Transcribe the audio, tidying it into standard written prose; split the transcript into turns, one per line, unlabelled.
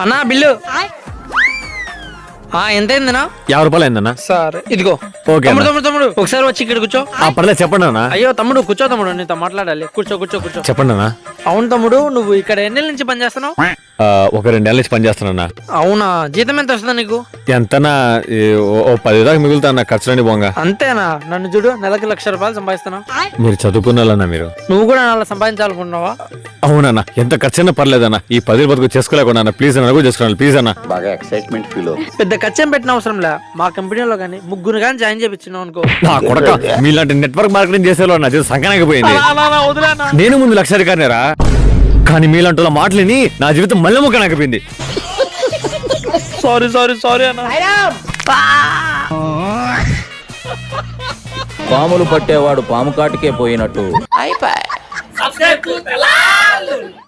అన్నా బిల్లు ఎంతైందనా?
50 రూపాయలు అయిందన్నా.
సరే ఇదిగో.
ఓకే
తమ్ముడు ఒకసారి వచ్చి ఇక్కడ కూర్చో.
పర్లేదు చెప్పండి అన్న.
అయ్యో తమ్ముడు కూర్చో, తమ్ముడు నీతో మాట్లాడాలి. కూర్చో.
చెప్పండి అన్న.
అవును తమ్ముడు, నువ్వు ఇక్కడ ఎన్ని నెలల నుంచి పని చేస్తున్నావు?
ఒక 2 నెలల నుంచి పని చేస్తానన్నా.
అవునా? జీతం ఎంత వస్తుందా నీకు?
ఎంతనా 10 దాకా మిగులుతా అన్న, ఖర్చులని పోంగా.
అంతేనా? నన్ను చూడు, నెలకి 1,00,000 రూపాయలు సంపాదిస్తున్నావు.
మీరు చదువుకున్నారన్నా. మీరు
నువ్వు కూడా అలా సంపాదించాలనుకున్నావా?
అవునన్నా, ఎంత ఖర్చైనా పర్లేదన్నా. ఈ 10 బతుకు చేసుకోలేకుండా ప్లీజ్ అన్న, కూడా చేసుకోవాలి ప్లీజ్ అన్న.
బాగా ఎక్సైట్మెంట్ ఫీల్
పెద్ద ఖర్చేం పెట్టిన అవసరం లే. మా కంపెనీలో కానీ 3 కానీ జాయిన్ చేయించినావు అనుకో.
నా కొడక, మీలాంటి నెట్వర్క్ మార్కెటింగ్ చేసేవాళ్ళు నా జీవితం సంకనాకపోయింది. నేను ముందు 1,00,000 అధికారినేరా, కానీ మీలాంటి మాటలని నా జీవితం మళ్ళీ మొక్కనాకపోయింది.
సారీ అన్న.
పాములు పట్టేవాడు పాము కాటికే పోయినట్టు.